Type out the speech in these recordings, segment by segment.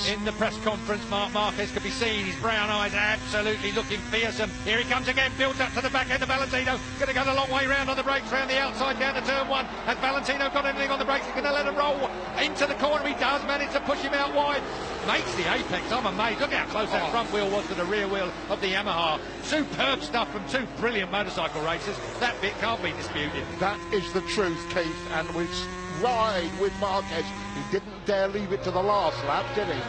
In the press conference, Márquez could be seen, his brown eyes absolutely looking fearsome. Here he comes again, builds up to the back end of Valentino. Going to go the long way round on the brakes, round the outside down to turn one. Has Valentino got anything on the brakes? He's going to let him roll into the corner. He does manage to push him out wide. Makes the apex. I'm amazed. Look how close that front wheel was to the rear wheel of the Yamaha. Superb stuff from two brilliant motorcycle racers. That bit can't be disputed. That is the truth, Keith, and we ride with Márquez. He didn't dare leave it to the last lap, did he?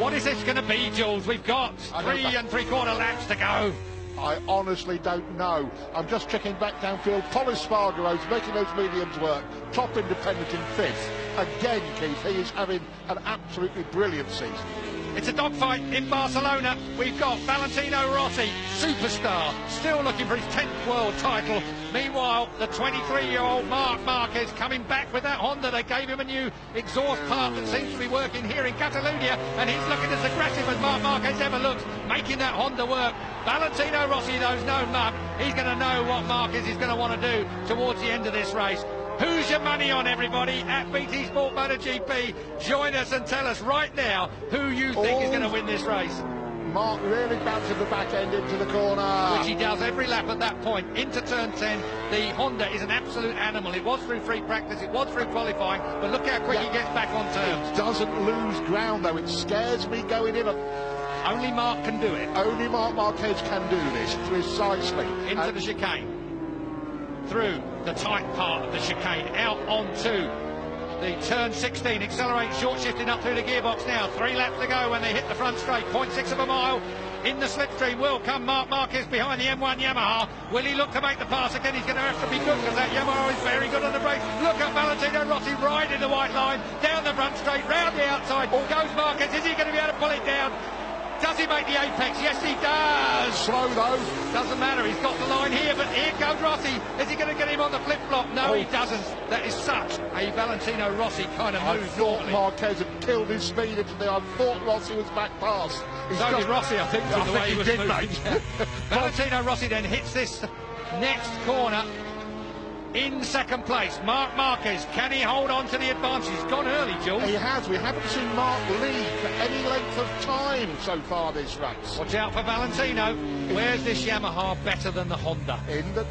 What is this going to be, Jules? We've got 3 3/4 laps to go. I honestly don't know. I'm just checking back downfield. Paul Espargaro's making those mediums work. Top independent in 5th. Again, Keith, he is having an absolutely brilliant season. It's a dogfight in Barcelona. We've got Valentino Rossi, superstar, still looking for his 10th world title. Meanwhile, the 23-year-old Márquez coming back with that Honda. They gave him a new exhaust part that seems to be working here in Catalonia, and he's looking as aggressive as Márquez ever looks, making that Honda work. Valentino Rossi knows no mug. He's going to know what Márquez is going to want to do towards the end of this race. Who's your money on, everybody, at BT Sport MotoGP? Join us and tell us right now who you think is going to win this race. Mark really bouncing the back end into the corner. Which he does every lap at that point. Into turn 10, the Honda is an absolute animal. It was through free practice, it was through qualifying, but look how quick he gets back on turn. It doesn't lose ground, though. It scares me going in. Only Mark can do it. Only Márquez can do this, precisely. Into the chicane. Through the tight part of the chicane, out onto the turn 16, accelerating, short shifting up through the gearbox now. 3 laps to go when they hit the front straight, 0.6 of a mile. In the slipstream will come Márquez behind the M1 Yamaha. Will he look to make the pass again? He's going to have to be good because that Yamaha is very good on the brakes. Look at Valentino Rossi riding the white line, down the front straight, round the outside. Goes Márquez, is he going to be able to pull it down? Does he make the apex? Yes, he does. Slow, though. Doesn't matter. He's got the line here, but here comes Rossi. Is he going to get him on the flip-flop? No, he doesn't. That is such a Valentino Rossi kind of move. I thought Márquez had killed his speed into the... I thought Rossi was back past. So did Rossi, I think, the way he was moving. Mate. Valentino Rossi then hits this next corner in second place. Márquez, can he hold on to the advantage? He's gone early, Jules. He has. We haven't seen Mark lead for any length of time so far this race. Watch out for Valentino. Where's this Yamaha better than the Honda? In the...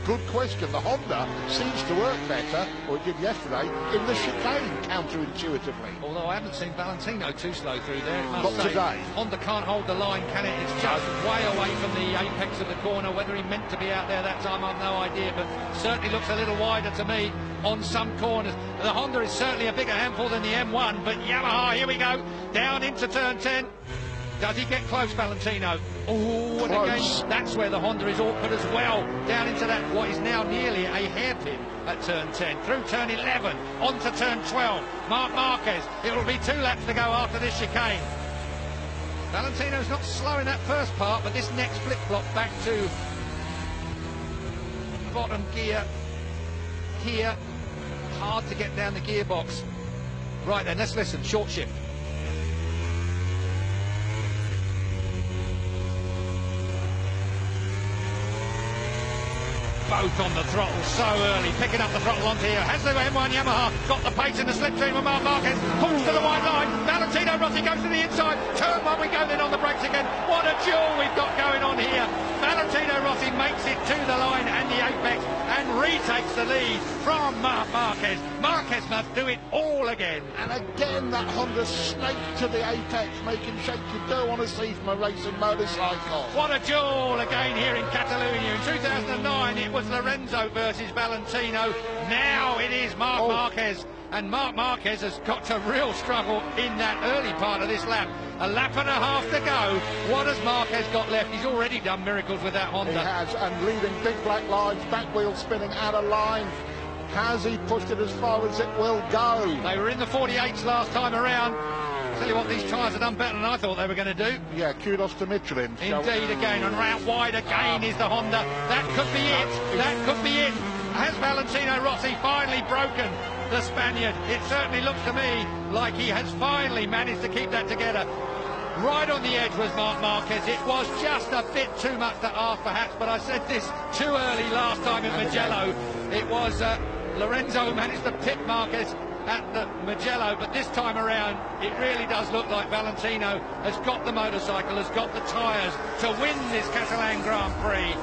good question. The Honda seems to work better, or it did yesterday, in the chicane, counterintuitively. Although I haven't seen Valentino too slow through there, it must Not say. today. Honda can't hold the line, can it? It's just way away from the apex of the corner. Whether he meant to be out there that time, I've no idea, but certainly looks a little wider to me on some corners. The Honda is certainly a bigger handful than the M1, but Yamaha, here we go, down into turn 10. Does he get close, Valentino? Oh, and again, that's where the Honda is awkward as well. Down into that, what is now nearly a hairpin at turn 10. Through turn 11, onto turn 12. Márquez, it will be 2 laps to go after this chicane. Valentino's not slow in that first part, but this next flip-flop back to bottom gear here. Hard to get down the gearbox. Right then, let's listen, short shift. Both on the throttle so early, picking up the throttle onto here. Has the M1 Yamaha got the pace in the slipstream of Márquez? Pulls to the white line. Valentino Rossi goes to the inside. Turn 1 we go, then on the brakes again. What a duel we've got going on here. Valentino Rossi makes it to the line and the apex and retakes the lead from Márquez. Márquez must do it all again. And again, that Honda snaked to the apex, making shapes you don't want to see from a racing motorcycle. What a duel again here in Catalonia. In 2009, it was Lorenzo versus Valentino. Now it is Márquez. And Márquez has got a real struggle in that early part of this lap. A lap and a half to go. What has Márquez got left? He's already done miracles with that Honda. He has, and leaving big black lines, back wheel spinning out of line. Has he pushed it as far as it will go? They were in the 48s last time around. Tell you what, these tyres have done better than I thought they were going to do. Yeah, kudos to Michelin. Indeed, again, and round wide again is the Honda. That could be it. That could be it. Has Valentino Rossi finally broken the Spaniard? It certainly looks to me like he has finally managed to keep that together. Right on the edge was Márquez. It was just a bit too much to ask, perhaps, but I said this too early last time in Mugello. It was Lorenzo who managed to pit Márquez. at the Mugello, but this time around it really does look like Valentino has got the motorcycle, has got the tyres to win this Catalan Grand Prix.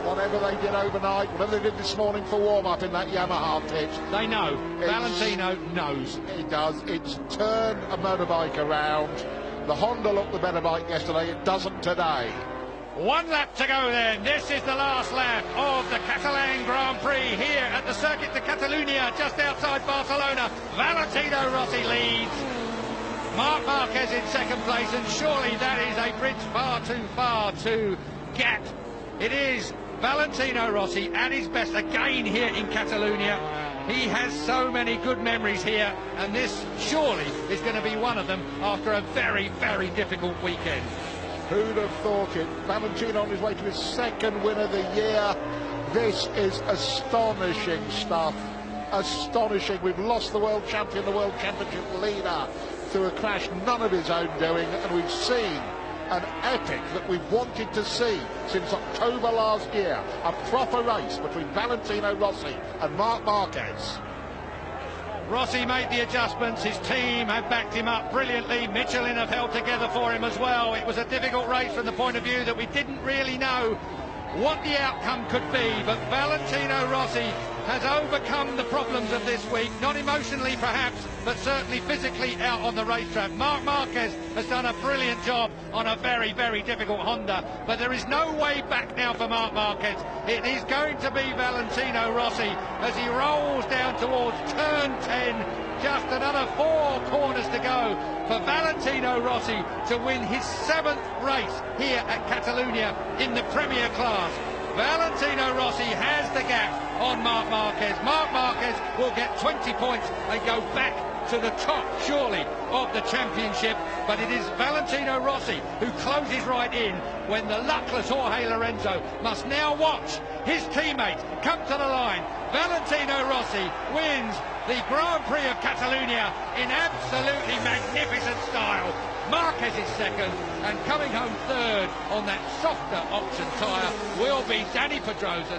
Whatever they did overnight, whatever they did this morning for warm-up in that Yamaha pit, they know. Valentino knows. It does. It's turned a motorbike around. The Honda looked the better bike yesterday. It doesn't today. One lap to go then. This is the last lap of the Catalan Grand Prix here at the Circuit de Catalunya, just outside Barcelona. Valentino Rossi leads. Márquez in second place, and surely that is a bridge far too far to gap. It is Valentino Rossi at his best again here in Catalunya. He has so many good memories here, and this surely is going to be one of them after a very, very difficult weekend. Who'd have thought it? Valentino on his way to his second win of the year. This is astonishing stuff. Astonishing. We've lost the world champion, the world championship leader, through a crash none of his own doing, and we've seen an epic that we've wanted to see since October last year. A proper race between Valentino Rossi and Márquez. Rossi made the adjustments, his team have backed him up brilliantly, Michelin have held together for him as well. It was a difficult race from the point of view that we didn't really know what the outcome could be, but Valentino Rossi has overcome the problems of this week, not emotionally perhaps, but certainly physically out on the racetrack. Márquez has done a brilliant job on a very, very difficult Honda, but there is no way back now for Márquez. It is going to be Valentino Rossi as he rolls down towards turn 10. Just another 4 corners to go for Valentino Rossi to win his 7th race here at Catalunya in the Premier class. Valentino Rossi has the gap on Márquez. Márquez will get 20 points and go back to the top, surely, of the championship. But it is Valentino Rossi who closes right in when the luckless Jorge Lorenzo must now watch his teammate come to the line. Valentino Rossi wins the Grand Prix of Catalunya in absolutely magnificent style. Márquez is second, and coming home third on that softer option tyre will be Dani Pedrosa.